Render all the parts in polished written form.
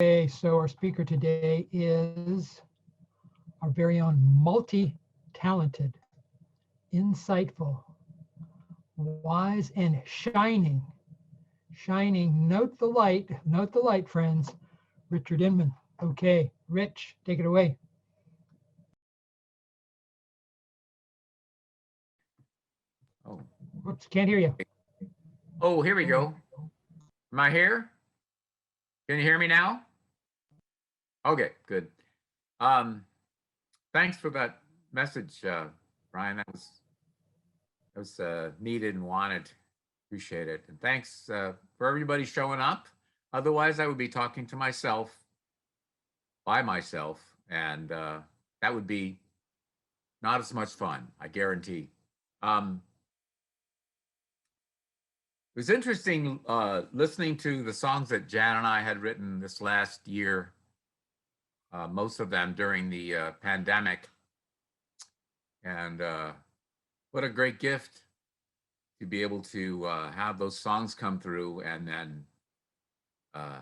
Okay, so our speaker today is our very own multi-talented, insightful, wise, and shining, note the light, friends, Richard Inman. Okay, Rich, take it away. Oh, Whoops, can't hear you. oh, here we go. Am I here? Can you hear me now? Okay, good. Um, Thanks for that message, Brian. That was needed and wanted. Appreciate it. And thanks for everybody showing up. Otherwise, I would be talking to myself by myself, and that would be not as much fun, I guarantee. Um, it was interesting listening to the songs that Jan and I had written this last year, most of them during the pandemic. And what a great gift to be able to have those songs come through and then uh,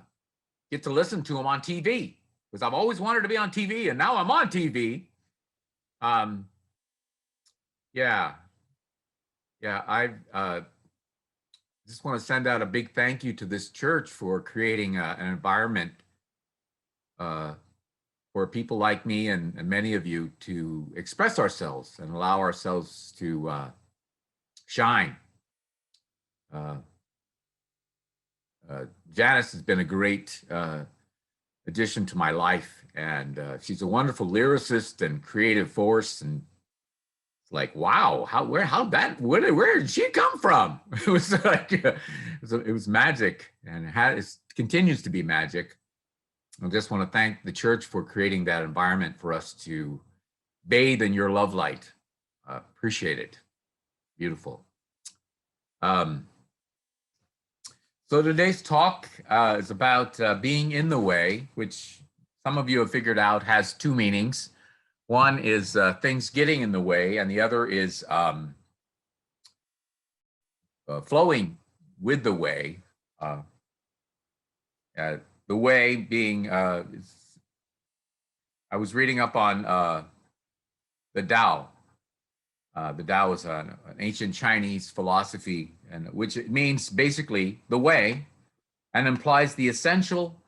get to listen to them on TV. Because I've always wanted to be on TV, and now I'm on TV. Um, yeah, yeah. I just want to send out a big thank you to this church for creating an environment uh, for people like me and many of you to express ourselves and allow ourselves to shine. Uh, Janice has been a great addition to my life, and she's a wonderful lyricist and creative force. And it's like, wow, where did she come from? It was like it was magic, and it continues to be magic. I just want to thank the church for creating that environment for us to bathe in your love light. Appreciate it. Beautiful. Um, So today's talk is about being in the way, which some of you have figured out has two meanings. One is things getting in the way, and the other is flowing with the way. Uh, the way being, I was reading up on the Tao. The Tao is an ancient Chinese philosophy, and which it means basically the way, and implies the essential,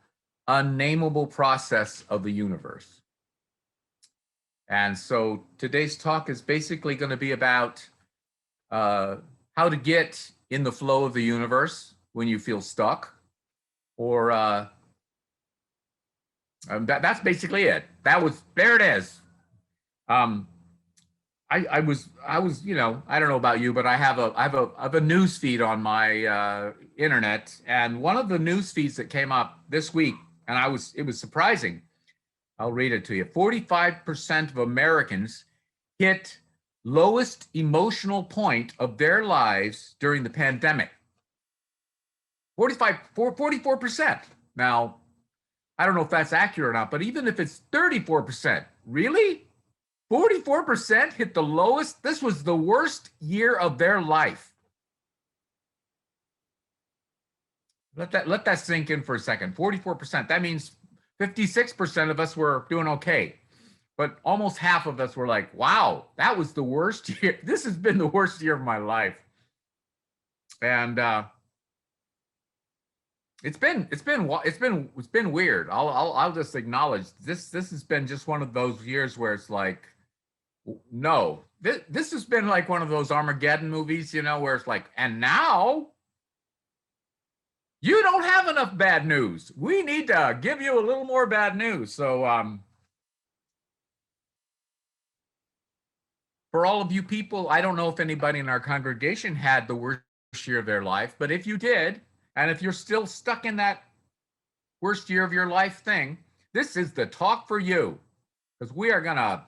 unnameable process of the universe. And so today's talk is basically going to be about how to get in the flow of the universe when you feel stuck, or that's basically it. There it is. Um, I was, I don't know about you, but I have a news feed on my internet, and one of the news feeds that came up this week, and it was surprising. I'll read it to you. 45% of Americans hit lowest emotional point of their lives during the pandemic. 44%. Now, I don't know if that's accurate or not, but even if it's 34%, really? 44% hit the lowest. This was the worst year of their life. Let that sink in for a second. 44%. That means 56% of us were doing okay. But almost half of us were like, wow, that was the worst year. This has been the worst year of my life. And it's been weird. I'll just acknowledge this has been just one of those years where it's like, no, this has been like one of those Armageddon movies, where it's like, and now you don't have enough bad news. We need to give you a little more bad news. So for all of you people, I don't know if anybody in our congregation had the worst year of their life, but if you did, and if you're still stuck in that worst year of your life thing, this is the talk for you, because we are going to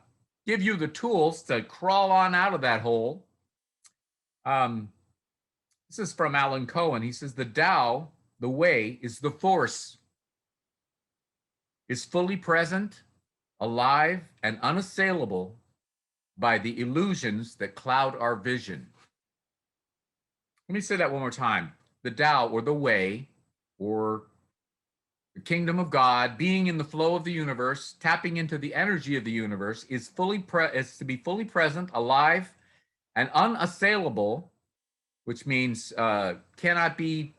give you the tools to crawl on out of that hole. This is from Alan Cohen. He says, the Tao, the way, is the force, is fully present, alive, and unassailable by the illusions that cloud our vision. Let me say that one more time. The Tao, or the way, or The kingdom of God, being in the flow of the universe, tapping into the energy of the universe, is to be fully present, alive, and unassailable, which means cannot be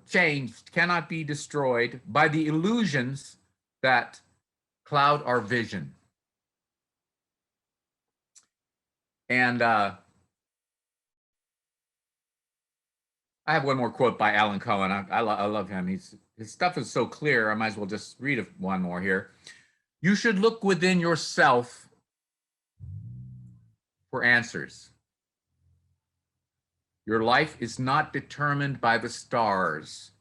changed, cannot be destroyed by the illusions that cloud our vision. And I have one more quote by Alan Cohen. I love him. His stuff is so clear. I might as well just read one more here. You should look within yourself for answers. Your life is not determined by the stars,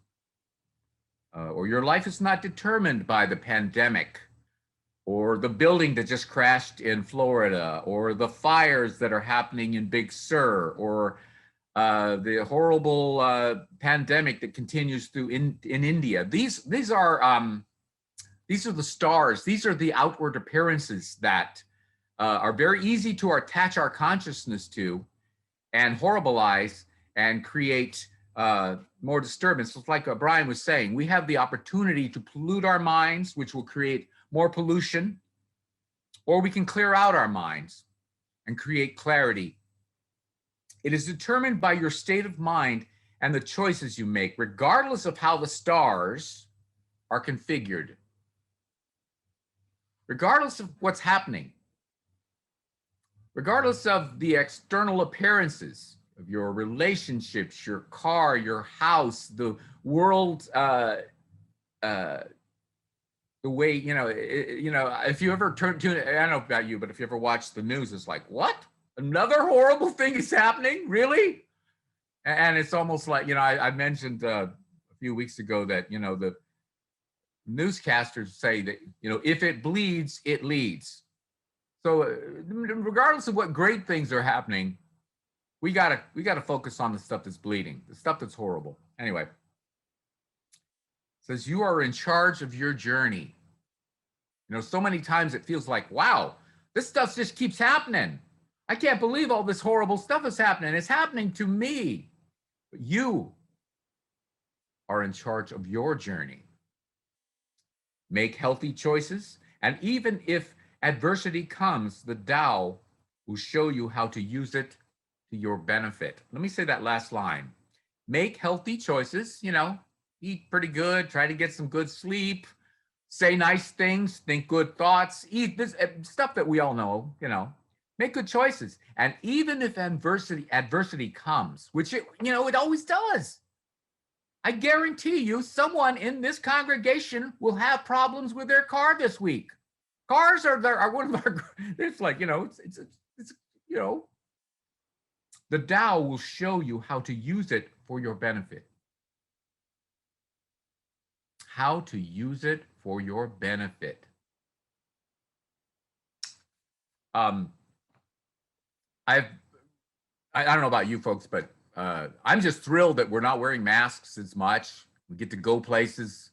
or your life is not determined by the pandemic, or the building that just crashed in Florida, or the fires that are happening in Big Sur, or the horrible pandemic that continues through in India. These are the stars. These are the outward appearances that are very easy to attach our consciousness to and horribilize and create more disturbance. It's like Brian was saying, we have the opportunity to pollute our minds, which will create more pollution, or we can clear out our minds and create clarity. It is determined by your state of mind and the choices you make, regardless of how the stars are configured, regardless of what's happening, regardless of the external appearances of your relationships, your car, your house, the world, the way, if you ever tune, I don't know about you, but if you ever watch the news, it's like, what? Another horrible thing is happening? Really? And it's almost like, I mentioned a few weeks ago that, the newscasters say that, if it bleeds, it leads. So regardless of what great things are happening, we gotta focus on the stuff that's bleeding, the stuff that's horrible. Anyway, it says you are in charge of your journey. So many times it feels like, wow, this stuff just keeps happening. I can't believe all this horrible stuff is happening. It's happening to me. But you are in charge of your journey. Make healthy choices, and even if adversity comes, the Tao will show you how to use it to your benefit. Let me say that last line. Make healthy choices, eat pretty good, try to get some good sleep, say nice things, think good thoughts, eat this stuff that we all know, make good choices. And even if adversity comes, which it always does, I guarantee you someone in this congregation will have problems with their car this week. Cars are one of our, it's like, the Tao will show you how to use it for your benefit. How to use it for your benefit. I don't know about you folks, but I'm just thrilled that we're not wearing masks as much. We get to go places.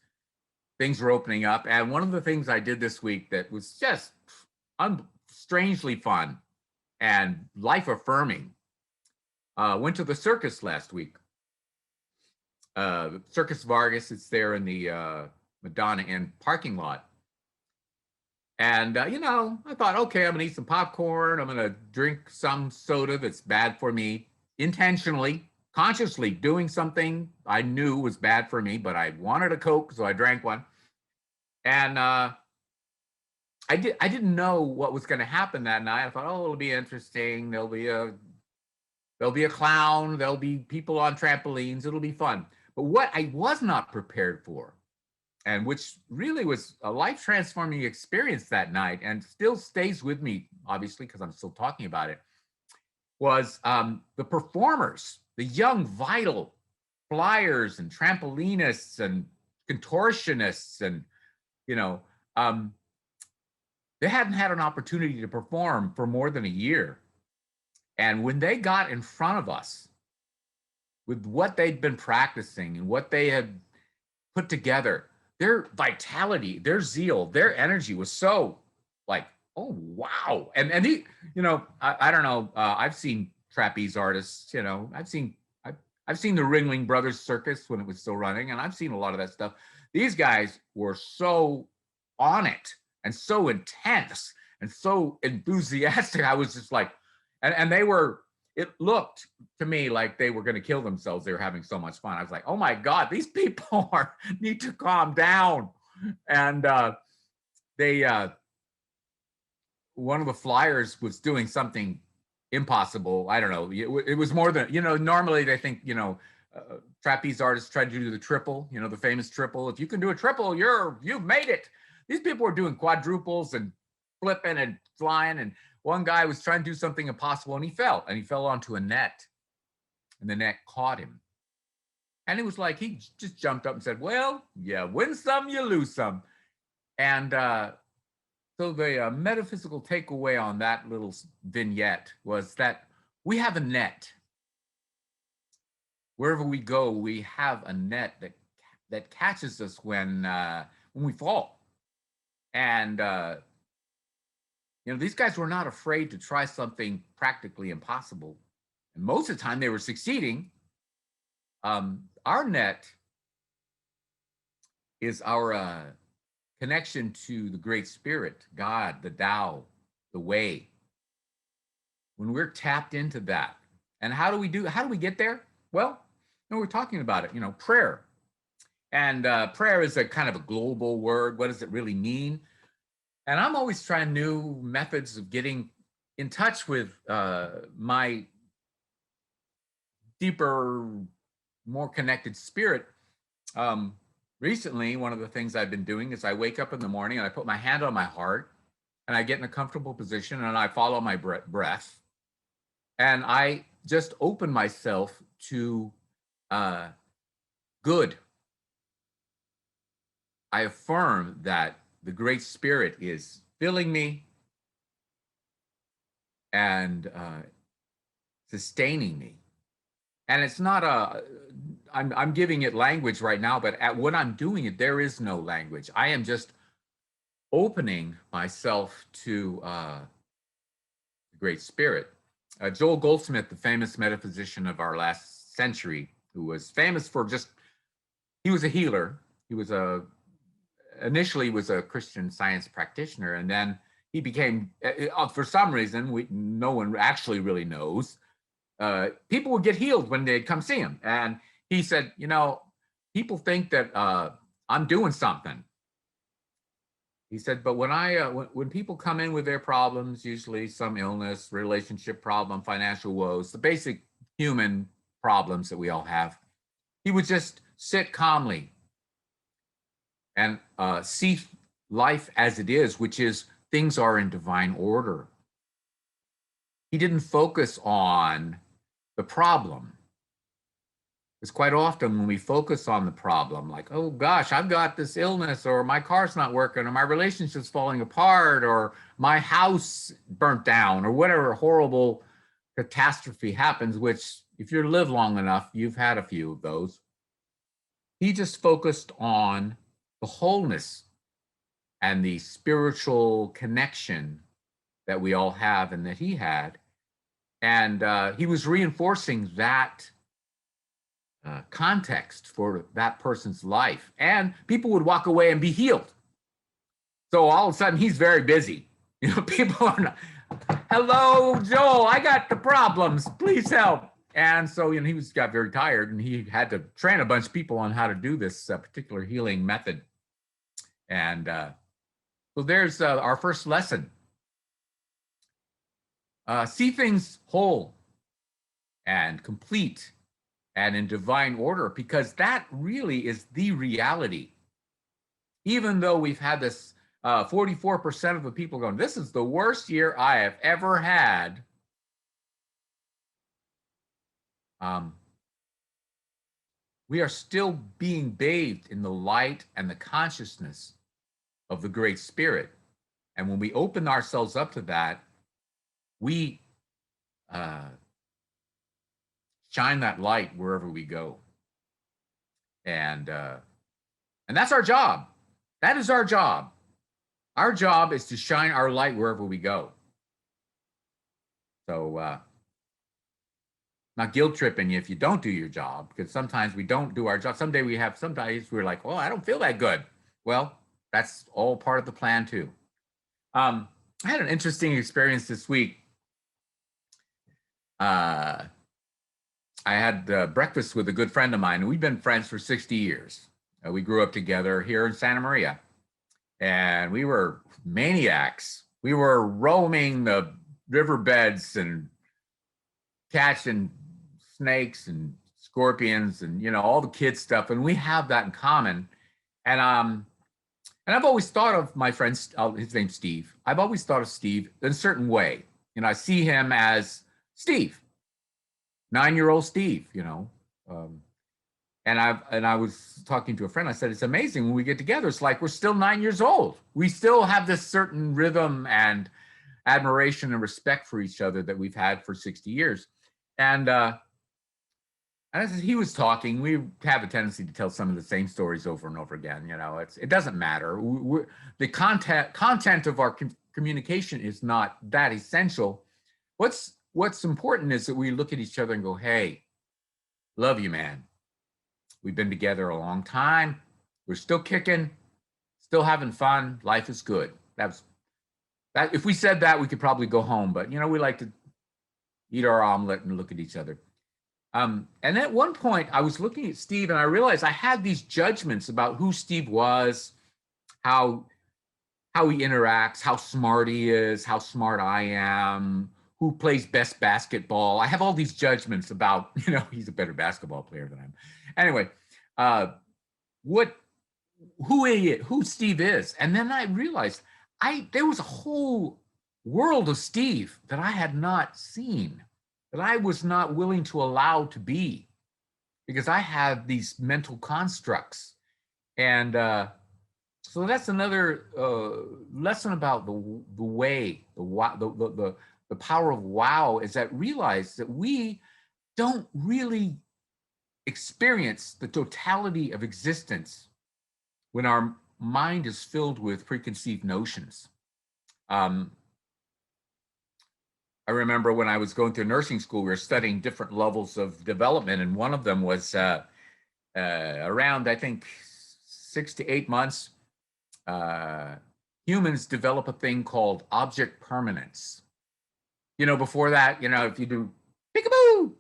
Things are opening up. And one of the things I did this week that was just strangely fun and life-affirming, went to the circus last week. Circus Vargas, it's there in the Madonna Inn parking lot. And, I thought, okay, I'm going to eat some popcorn. I'm going to drink some soda that's bad for me, intentionally, consciously doing something I knew was bad for me, but I wanted a Coke, so I drank one. And I didn't know what was going to happen that night. I thought, oh, it'll be interesting. There'll be a clown. There'll be people on trampolines. It'll be fun. But what I was not prepared for, and which really was a life-transforming experience that night and still stays with me, obviously, because I'm still talking about it, was the performers, the young, vital flyers and trampolinists and contortionists. And, they hadn't had an opportunity to perform for more than a year. And when they got in front of us with what they'd been practicing and what they had put together, their vitality, their zeal, their energy was so like, oh, wow. And I don't know, I've seen trapeze artists, I've I've seen the Ringling Brothers Circus when it was still running, and I've seen a lot of that stuff. These guys were so on it and so intense and so enthusiastic. I was just like, and they were, it looked to me like they were going to kill themselves. They were having so much fun. I was like, oh my God, these people need to calm down. And one of the flyers was doing something impossible. I don't know. It was more than, normally they think, trapeze artists try to do the triple, the famous triple. If you can do a triple, you've made it. These people were doing quadruples and flipping and flying. And one guy was trying to do something impossible and he fell onto a net and the net caught him. And it was like, he just jumped up and said, well, yeah, win some, you lose some. And so the metaphysical takeaway on that little vignette was that we have a net. Wherever we go, we have a net that catches us when we fall. And these guys were not afraid to try something practically impossible. And most of the time they were succeeding. Our net is our connection to the Great Spirit, God, the Tao, the way. When we're tapped into that, and how do we get there? Well, we're talking about it, prayer. And prayer is a kind of a global word. What does it really mean? And I'm always trying new methods of getting in touch with my deeper, more connected spirit. Recently, one of the things I've been doing is I wake up in the morning and I put my hand on my heart and I get in a comfortable position and I follow my breath. And I just open myself to good. I affirm that the Great Spirit is filling me and sustaining me. And it's not I'm giving it language right now, but when I'm doing it, there is no language. I am just opening myself to the Great Spirit. Joel Goldsmith, the famous metaphysician of our last century, who was famous for he was a healer. He was initially was a Christian Science practitioner, and then he became, for some reason, no one actually really knows, people would get healed when they'd come see him. And he said, people think that I'm doing something. He said, but when people come in with their problems, usually some illness, relationship problem, financial woes, the basic human problems that we all have, he would just sit calmly and see life as it is, which is things are in divine order. He didn't focus on the problem. Because quite often when we focus on the problem, like, oh gosh, I've got this illness, or my car's not working, or my relationship's falling apart, or my house burnt down, or whatever horrible catastrophe happens, which if you live long enough, you've had a few of those. He just focused on the wholeness and the spiritual connection that we all have and that he had. And he was reinforcing that context for that person's life. And people would walk away and be healed. So all of a sudden, he's very busy. People are not, hello, Joel, I got the problems. Please help. And so, he got very tired and he had to train a bunch of people on how to do this particular healing method. And so there's our first lesson. See things whole and complete and in divine order, because that really is the reality. Even though we've had this 44% of the people going, this is the worst year I have ever had. We are still being bathed in the light and the consciousness of the Great Spirit. And when we open ourselves up to that, we shine that light wherever we go. And that's our job. That is our job. Our job is to shine our light wherever we go. So not guilt tripping you if you don't do your job, because sometimes we don't do our job. Some days we're like, well, I don't feel that good. Well, that's all part of the plan too. I had an interesting experience this week. I had breakfast with a good friend of mine, and we've been friends for 60 years. We grew up together here in Santa Maria, and we were maniacs. We were roaming the riverbeds and catching snakes and scorpions and, you know, all the kid stuff. And we have that in common. And I've always thought of my friend, his name's Steve. I've always thought of Steve in a certain way. You know, I see him as Steve, 9-year-old Steve, you know. And I was talking to a friend. I said, it's amazing when we get together. It's like we're still 9 years old. We still have this certain rhythm and admiration and respect for each other that we've had for 60 years. And as he was talking, we have a tendency to tell some of the same stories over and over again. You know, it doesn't matter. The content of our communication is not that essential. What's important is that we look at each other and go, hey, love you, man. We've been together a long time. We're still kicking, still having fun. Life is good. That. If we said that, we could probably go home. But, you know, we like to eat our omelet and look at each other. And at one point, I was looking at Steve, and I realized I had these judgments about who Steve was, how he interacts, how smart he is, how smart I am, who plays best basketball. I have all these judgments about, you know, he's a better basketball player than I am. Anyway, who Steve is. And then I realized there was a whole world of Steve that I had not seen, that I was not willing to allow to be, because I have these mental constructs. And so that's another lesson about the power of wow, is that realize that we don't really experience the totality of existence when our mind is filled with preconceived notions. I remember when I was going through nursing school, we were studying different levels of development, and one of them was around, I think, 6 to 8 months. Humans develop a thing called object permanence. You know, before that, you know, if you do peekaboo,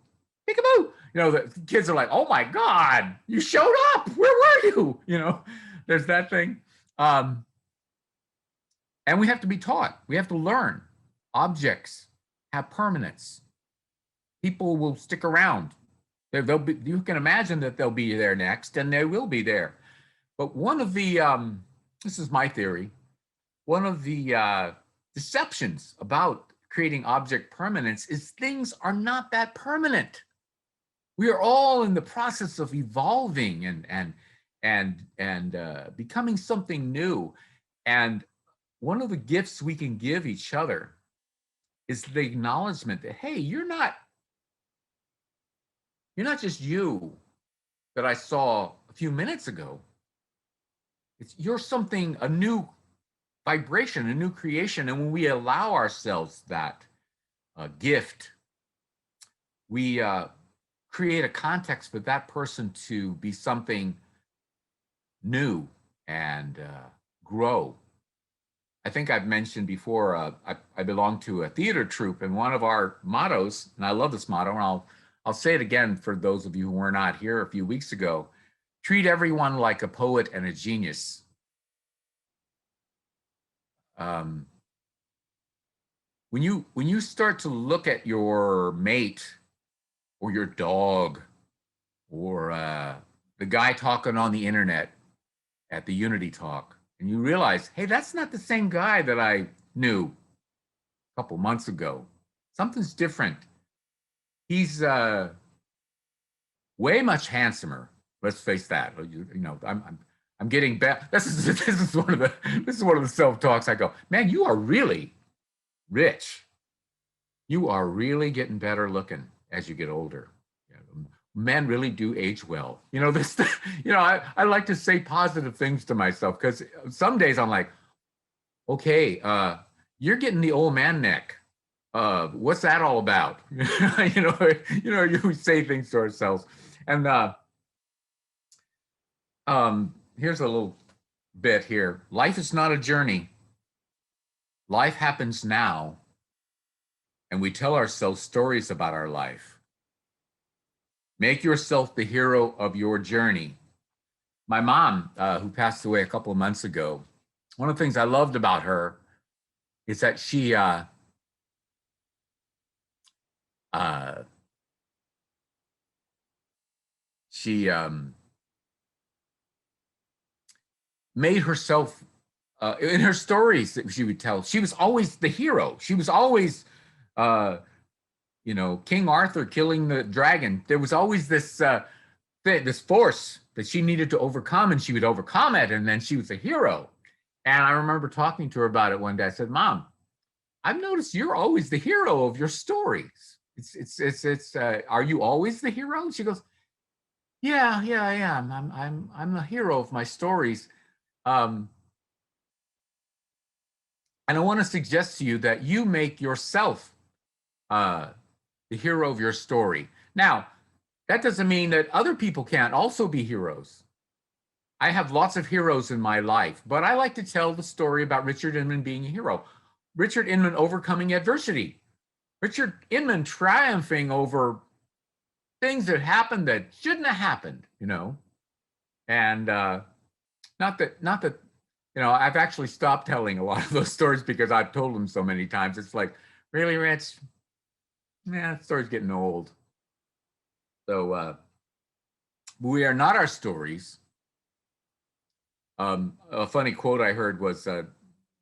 peekaboo, you know, the kids are like, oh my God, you showed up. Where were you? You know, there's that thing. And we have to be taught. We have to learn. Objects have permanence. People will stick around. They'll be, you can imagine that they'll be there next, and they will be there. But one of the, this is my theory, one of the deceptions about creating object permanence is things are not that permanent. We are all in the process of evolving and becoming something new. And one of the gifts we can give each other is the acknowledgement that, hey, you're not just you that I saw a few minutes ago. You're something, a new vibration, a new creation. And when we allow ourselves that gift, we create a context for that person to be something new and grow. I think I've mentioned before, I belong to a theater troupe, and one of our mottos, and I love this motto, and I'll say it again for those of you who were not here a few weeks ago: treat everyone like a poet and a genius. When you start to look at your mate or your dog or the guy talking on the internet at the Unity talk, and you realize, hey, that's not the same guy that I knew a couple months ago. Something's different. He's way much handsomer. Let's face that. You know, I'm getting better. This is one of the self-talks. I go, man, you are really rich. You are really getting better looking as you get older. Men really do age well. You know, this, you know, I like to say positive things to myself, because some days I'm like, okay, you're getting the old man neck. what's that all about? You say things to ourselves. And here's a little bit here. Life is not a journey. Life happens now, and we tell ourselves stories about our life. Make yourself the hero of your journey. My mom, who passed away a couple of months ago, one of the things I loved about her is that she made herself in her stories that she would tell. She was always the hero. She was always, King Arthur killing the dragon. There was always this this force that she needed to overcome, and she would overcome it, and then she was a hero. And I remember talking to her about it one day. I said, "Mom, I've noticed you're always the hero of your stories. Are you always the hero?" And she goes, "Yeah, I am. I'm the hero of my stories." And I want to suggest to you that you make yourself the hero of your story. Now, that doesn't mean that other people can't also be heroes. I have lots of heroes in my life, but I like to tell the story about Richard Inman being a hero. Richard Inman overcoming adversity. Richard Inman triumphing over things that happened that shouldn't have happened, And not that, I've actually stopped telling a lot of those stories because I've told them so many times. It's like, really, Rich? Yeah, that story's getting old. So we are not our stories. A funny quote I heard was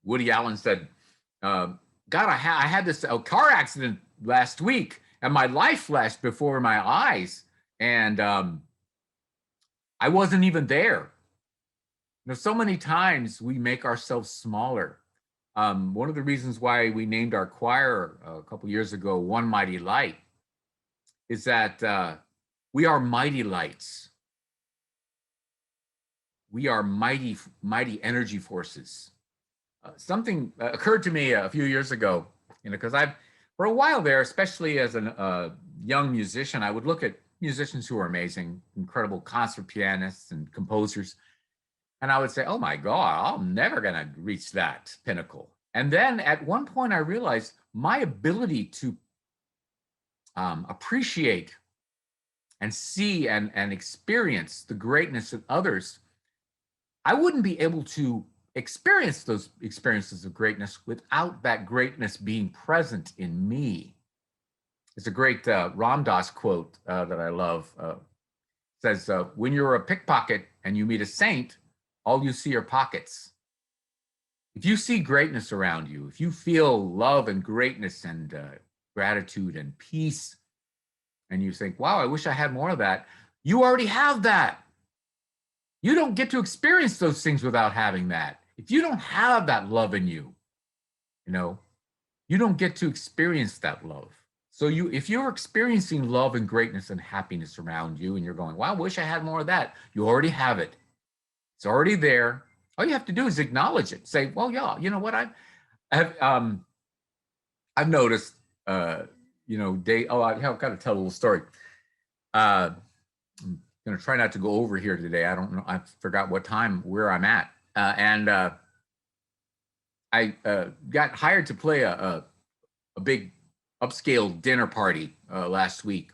Woody Allen said, God, I had this car accident last week and my life flashed before my eyes and I wasn't even there. So many times we make ourselves smaller. One of the reasons why we named our choir a couple years ago, One Mighty Light, is that we are mighty lights. We are mighty energy forces. Something occurred to me a few years ago, because for a while there, especially as a young musician, I would look at musicians who are amazing, incredible concert pianists and composers, and I would say, oh my God, I'm never going to reach that pinnacle. And then at one point I realized my ability to appreciate and see and experience the greatness of others, I wouldn't be able to experience those experiences of greatness without that greatness being present in me. It's a great Ram Dass quote that I love. It says, when you're a pickpocket and you meet a saint, all you see are pockets. If you see greatness around you, if you feel love and greatness and gratitude and peace, and you think, wow, I wish I had more of that, you already have that. You don't get to experience those things without having that. If you don't have that love in you, you don't get to experience that love. So if you're experiencing love and greatness and happiness around you and you're going, wow, I wish I had more of that, you already have it. It's already there. All you have to do is acknowledge it. Say, well, yeah, you know what? I've noticed, I've got to tell a little story. I'm going to try not to go over here today. I don't know. I forgot where I'm at. I got hired to play a big upscale dinner party last week.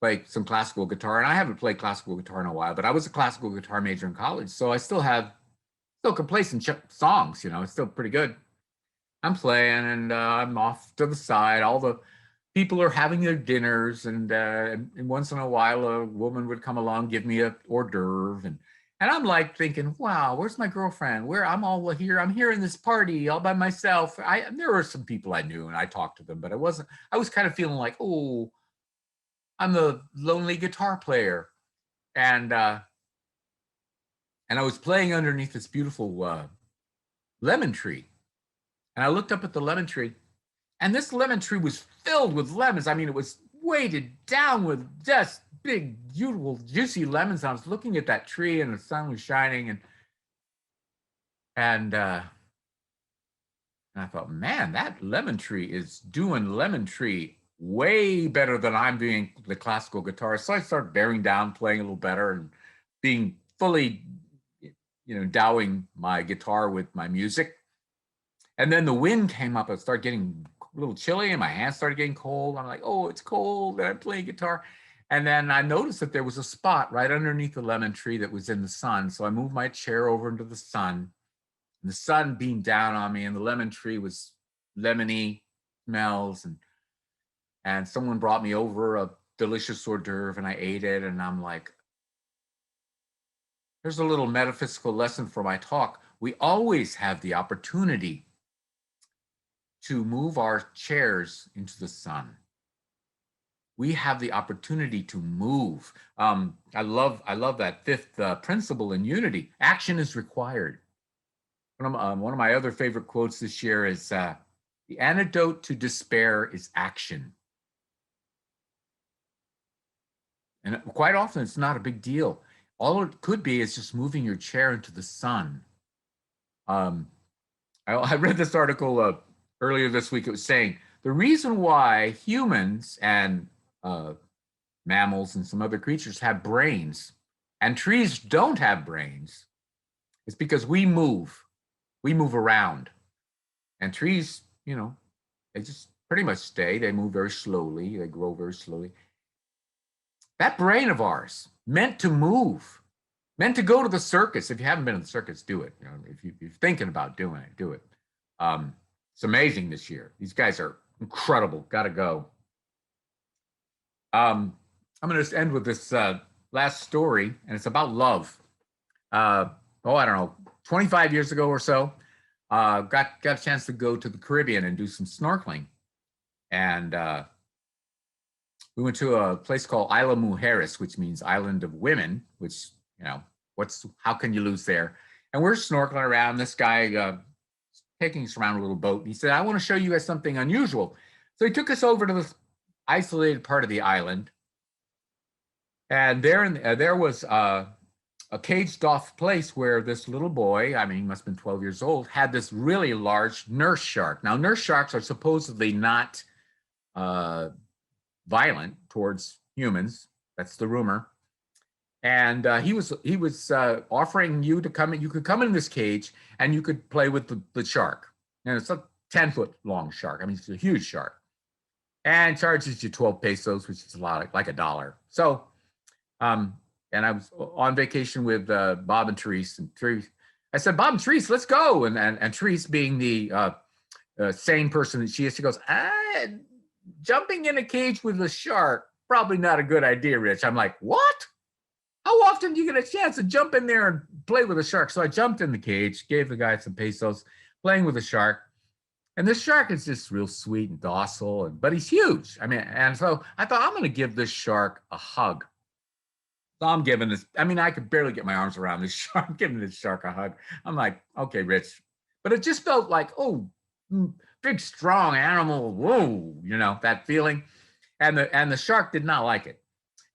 Play some classical guitar, and I haven't played classical guitar in a while, but I was a classical guitar major in college, so I still can play some songs. It's still pretty good. I'm playing, and I'm off to the side. All the people are having their dinners, and once in a while, a woman would come along, give me a hors d'oeuvre, and I'm like thinking, wow, where's my girlfriend? I'm all here. I'm here in this party all by myself. There were some people I knew, and I talked to them, but I was kind of feeling like, oh, I'm the lonely guitar player. And I was playing underneath this beautiful lemon tree. And I looked up at the lemon tree, and this lemon tree was filled with lemons. I mean, it was weighted down with just big, beautiful, juicy lemons. I was looking at that tree, and the sun was shining, and And I thought, man, that lemon tree is doing lemon tree way better than I'm doing the classical guitar. So I started bearing down, playing a little better, and being fully, endowing my guitar with my music. And then the wind came up. It started getting a little chilly, and my hands started getting cold. I'm like, oh, it's cold, and I'm playing guitar. And then I noticed that there was a spot right underneath the lemon tree that was in the sun. So I moved my chair over into the sun. And the sun beamed down on me, and the lemon tree was lemony smells, and someone brought me over a delicious hors d'oeuvre, and I ate it, and I'm like, there's a little metaphysical lesson for my talk. We always have the opportunity to move our chairs into the sun. We have the opportunity to move. I love that fifth principle in unity. Action is required. One of my other favorite quotes this year is, the antidote to despair is action. And quite often it's not a big deal. All it could be is just moving your chair into the sun. I read this article earlier this week. It was saying the reason why humans and mammals and some other creatures have brains and trees don't have brains is because we move around. And trees, they just pretty much stay. They move very slowly. They grow very slowly. That brain of ours, meant to move, meant to go to the circus. If you haven't been to the circus, do it. If you're thinking about doing it, do it. It's amazing this year. These guys are incredible. Got to go. I'm going to just end with this last story, and it's about love. I don't know, 25 years ago or so, got a chance to go to the Caribbean and do some snorkeling. And we went to a place called Isla Mujeres, which means Island of Women, which, how can you lose there? And we're snorkeling around. This guy taking us around a little boat. And he said, I want to show you guys something unusual. So he took us over to this isolated part of the island. And there was a caged off place where this little boy, he must have been 12 years old, had this really large nurse shark. Now, nurse sharks are supposedly not violent towards humans. That's the rumor. And he was offering you to come in. You could come in this cage and you could play with the shark. And it's a 10-foot long shark. it's a huge shark. And charges you 12 pesos, which is a lot, like $1. So, and I was on vacation with Bob and Therese. And Therese, I said, Bob and Therese, let's go. And Therese, being the sane person that she is, she goes, jumping in a cage with a shark, probably not a good idea, Rich. I'm like, what? How often do you get a chance to jump in there and play with a shark? So I jumped in the cage, gave the guy some pesos, playing with the shark. And this shark is just real sweet and docile, but he's huge. And so I thought, I'm going to give this shark a hug. So I'm giving this, I could barely get my arms around this shark. I'm giving this shark a hug. I'm like, okay, Rich. But it just felt like, oh, big, strong animal. Whoa, that feeling. And the shark did not like it.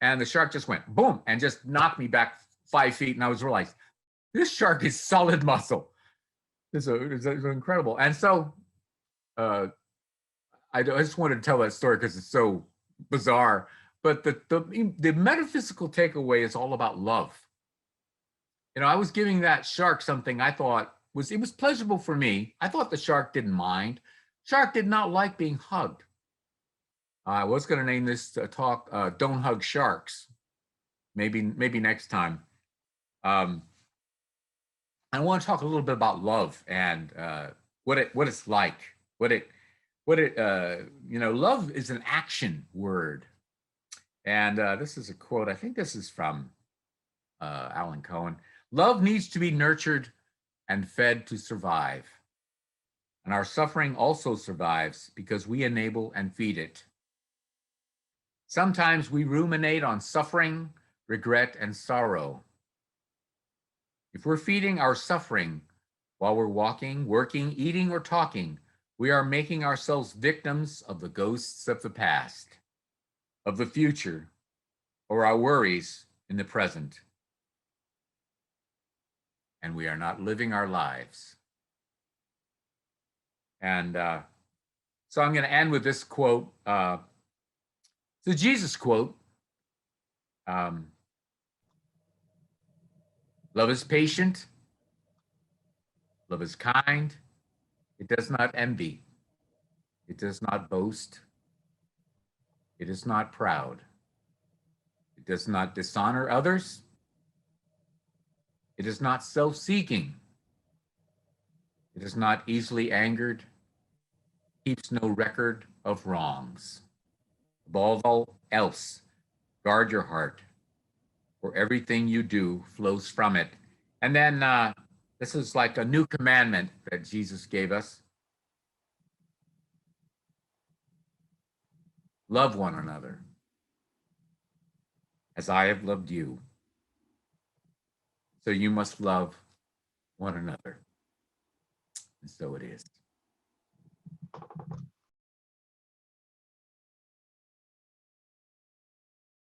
And the shark just went boom and just knocked me back 5 feet. And I was realized, this shark is solid muscle. It's incredible. And so I just wanted to tell that story because it's so bizarre. But the metaphysical takeaway is all about love. I was giving that shark something I thought was pleasurable for me. I thought the shark didn't mind. Shark did not like being hugged. I was going to name this talk "Don't Hug Sharks." Maybe next time. I want to talk a little bit about love and what it's like. Love is an action word. And this is a quote. I think this is from Alan Cohen. Love needs to be nurtured and fed to survive. And our suffering also survives because we enable and feed it. Sometimes we ruminate on suffering, regret, and sorrow. If we're feeding our suffering while we're walking, working, eating, or talking, we are making ourselves victims of the ghosts of the past, of the future, or our worries in the present. And we are not living our lives. And so I'm going to end with this quote. It's a Jesus quote. Love is patient. Love is kind. It does not envy. It does not boast. It is not proud. It does not dishonor others. It is not self-seeking. It is not easily angered. Keeps no record of wrongs. Above all else, guard your heart, for everything you do flows from it. And then this is like a new commandment that Jesus gave us. Love one another as I have loved you. So you must love one another. And so it is.